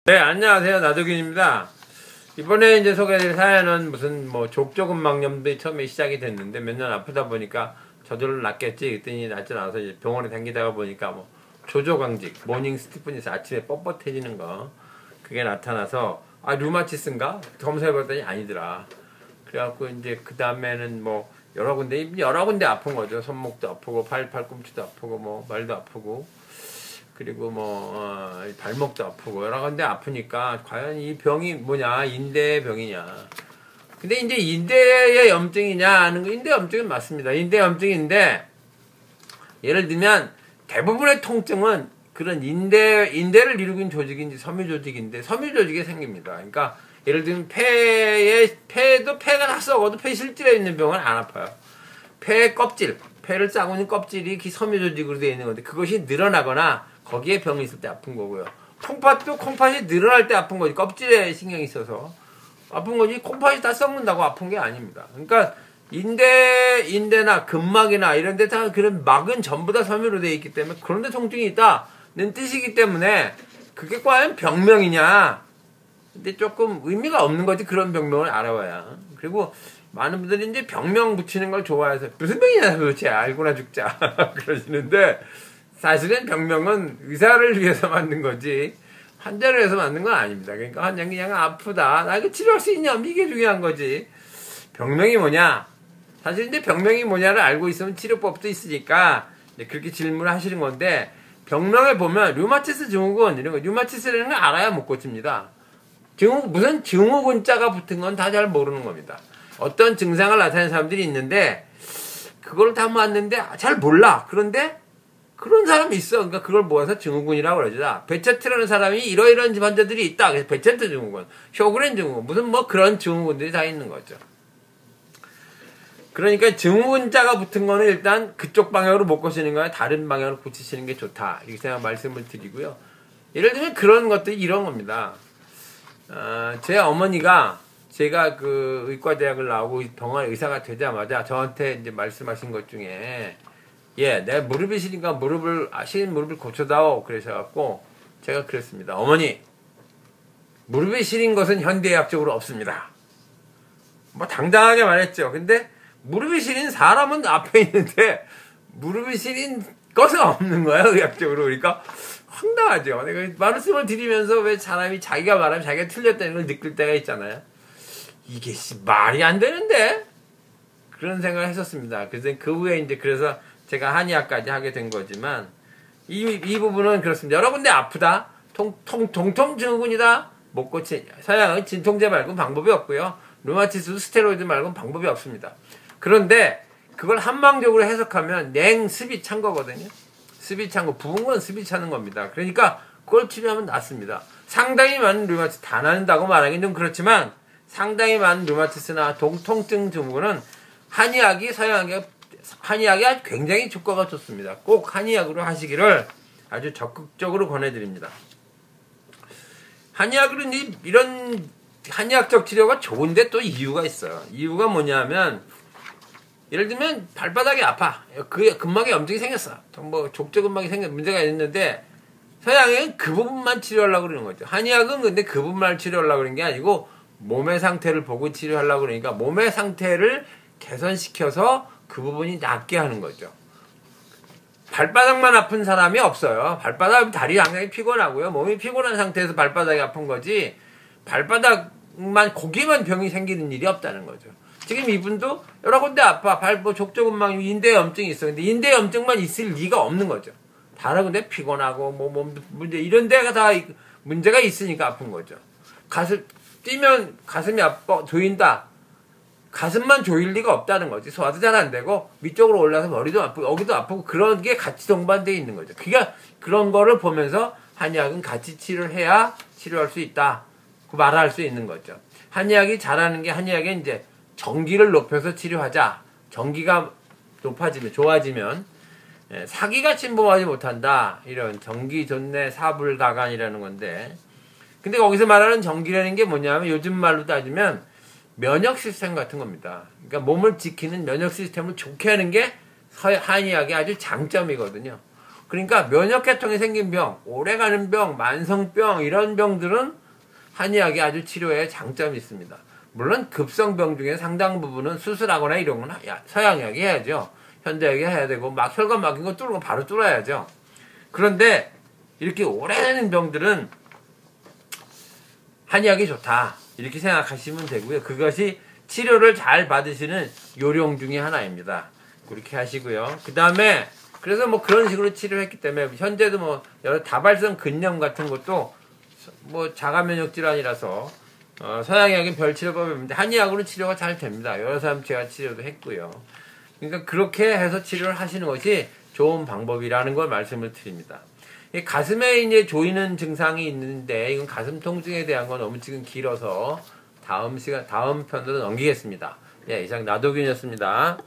네, 안녕하세요. 나도균입니다. 이번에 이제 소개해드릴 사연은 무슨 족저근막염도 처음에 시작이 됐는데 몇 년 아프다 보니까 저절로 낫겠지 그랬더니 낫지 않아서 이제 병원에 다니다가 보니까 조조강직, 모닝 스티프니스, 아침에 뻣뻣해지는 거 그게 나타나서 류마티스인가? 검사해봤더니 아니더라. 그래갖고 이제 그 다음에는 여러 군데 아픈 거죠. 손목도 아프고 팔꿈치도 아프고 말도 아프고 그리고 발목도 아프고 여러 군데 아프니까 과연 이 병이 뭐냐, 인대 병이냐. 근데 이제 인대의 염증이냐 하는 거, 인대 염증은 맞습니다. 인대 염증인데 예를 들면 대부분의 통증은 그런 인대를 이루고 있는 조직인지 섬유조직인데 섬유조직에 생깁니다. 그러니까 예를 들면 폐가 다 썩어도 폐 실질에 있는 병은 안 아파요. 폐 껍질, 폐를 짜고 있는 껍질이 섬유조직으로 되어 있는 건데 그것이 늘어나거나 거기에 병이 있을 때 아픈 거고요. 콩팥도 콩팥이 늘어날 때 아픈 거지. 껍질에 신경이 있어서 아픈 거지. 콩팥이 다 썩는다고 아픈 게 아닙니다. 그러니까 인대나 근막이나 이런 데 다 그런 막은 전부 다 섬유로 되어 있기 때문에 그런 데 통증이 있다는 뜻이기 때문에 그게 과연 병명이냐. 근데 조금 의미가 없는 거지. 그런 병명을 알아봐야. 그리고 많은 분들이 이제 병명 붙이는 걸 좋아해서 무슨 병이냐 도대체 알고나 죽자 그러시는데 사실은 병명은 의사를 위해서 만든 거지 환자를 위해서 만든 건 아닙니다. 그러니까 환자는 그냥 아프다. 나 이거 치료할 수 있냐? 이게 중요한 거지. 병명이 뭐냐? 사실 이제 병명이 뭐냐를 알고 있으면 치료법도 있으니까 그렇게 질문을 하시는 건데 병명을 보면 류마티스 증후군 이런 거 류마티스라는 걸 알아야 못 고칩니다. 무슨 증후군자가 붙은 건 다 잘 모르는 겁니다. 어떤 증상을 나타내는 사람들이 있는데 그걸 다 봤는데 잘 몰라. 그런데 그런 사람이 있어. 그러니까 그걸 모아서 증후군이라고 그러죠. 베체트라는 사람이 이러이러한 환자들이 있다. 그래서 베체트 증후군, 쇼그렌 증후군, 무슨 그런 증후군들이 다 있는 거죠. 그러니까 증후군자가 붙은 거는 일단 그쪽 방향으로 못 고치는 거야. 다른 방향으로 고치시는 게 좋다. 이렇게 생각 말씀을 드리고요. 예를 들면 그런 것들이 이런 겁니다. 제 어머니가 제가 그 의과대학을 나오고 병원 의사가 되자마자 저한테 이제 말씀하신 것 중에 내가 무릎이 시리니까 시린 무릎을 고쳐다오 그러셔갖고 제가 그랬습니다. 어머니, 무릎이 시린 것은 현대의학적으로 없습니다. 당당하게 말했죠. 근데 무릎이 시린 사람은 앞에 있는데 무릎이 시린 것은 없는 거야 의학적으로. 그러니까 황당하죠. 내가 말씀을 드리면서 왜 사람이 자기가 말하면 자기가 틀렸다는 걸 느낄 때가 있잖아요. 이게 말이 안 되는데 그런 생각을 했었습니다. 그래서 그 후에 그래서 제가 한의학까지 하게 된 거지만 이 부분은 그렇습니다. 여러 군데 아프다. 동통 증후군이다. 못 고치. 서양은 진통제 말고는 방법이 없고요. 류마티스도 스테로이드 말고는 방법이 없습니다. 그런데 그걸 한방적으로 해석하면 냉습이 찬 거거든요. 습이 찬 거. 부은 건 습이 차는 겁니다. 그러니까 그걸 치료하면 낫습니다. 상당히 많은 류마티스 다 낫는다고 말하기는 좀 그렇지만 상당히 많은 류마티스나 통증 증후군은 한의학이 한의학이 굉장히 효과가 좋습니다. 꼭 한의학으로 하시기를 아주 적극적으로 권해드립니다. 한의학으로 이런 한의학적 치료가 좋은데 또 이유가 있어요. 이유가 뭐냐면 예를 들면 발바닥이 아파. 그 근막에 염증이 생겼어. 족저근막이 문제가 있는데 서양은 그 부분만 치료하려고 그러는 거죠. 한의학은 근데 그 부분만 치료하려고 그러는 게 아니고 몸의 상태를 보고 치료하려고 그러니까 몸의 상태를 개선시켜서 그 부분이 낫게 하는 거죠. 발바닥만 아픈 사람이 없어요. 다리 굉장히 피곤하고요. 몸이 피곤한 상태에서 발바닥이 아픈 거지 고기만 병이 생기는 일이 없다는 거죠. 지금 이분도 여러 군데 아파. 족저근막 인대 염증이 있어. 근데 인대 염증만 있을 리가 없는 거죠. 다른 군데 피곤하고 몸 문제 이런 데가 다 문제가 있으니까 아픈 거죠. 뛰면 가슴이 아파 조인다. 가슴만 조일 리가 없다는 거지. 소화도 잘 안 되고 위쪽으로 올라서 머리도 아프고 여기도 아프고 그런 게 같이 동반되어 있는 거죠. 그러니까 그런 거를 보면서 한의학은 같이 치료를 해야 치료할 수 있다. 그 말할 수 있는 거죠. 한의학이 잘하는 게 한의학에 이제 전기를 높여서 치료하자. 전기가 좋아지면 사기가 침범하지 못한다. 이런 전기 존내 사불가간이라는 건데 근데 거기서 말하는 전기라는 게 뭐냐면 요즘 말로 따지면 면역 시스템 같은 겁니다. 그러니까 몸을 지키는 면역 시스템을 좋게 하는 게 한의학의 아주 장점이거든요. 그러니까 면역계통에 생긴 병, 오래가는 병, 만성병 이런 병들은 한의학이 아주 치료에 장점이 있습니다. 물론 급성병 중에 상당 부분은 수술하거나 이런 건 서양약이 해야죠. 현대약이 해야 되고 막 혈관 막힌 거 뚫고 바로 뚫어야죠. 그런데 이렇게 오래되는 병들은 한의학이 좋다 이렇게 생각하시면 되고요. 그것이 치료를 잘 받으시는 요령 중에 하나입니다. 그렇게 하시고요. 그 다음에 그래서 뭐 그런 식으로 치료를 했기 때문에 현재도 뭐 여러 다발성 근염 같은 것도 뭐 자가면역 질환이라서 서양의학은 별 치료법이 없는데 한의학으로 치료가 잘 됩니다. 여러 사람 제가 치료도 했고요. 그러니까 그렇게 해서 치료를 하시는 것이 좋은 방법이라는 걸 말씀을 드립니다. 이 가슴에 이제 조이는 증상이 있는데 이건 가슴 통증에 대한 건 너무 지금 길어서 다음 편으로 넘기겠습니다. 예, 이상 나도균이었습니다.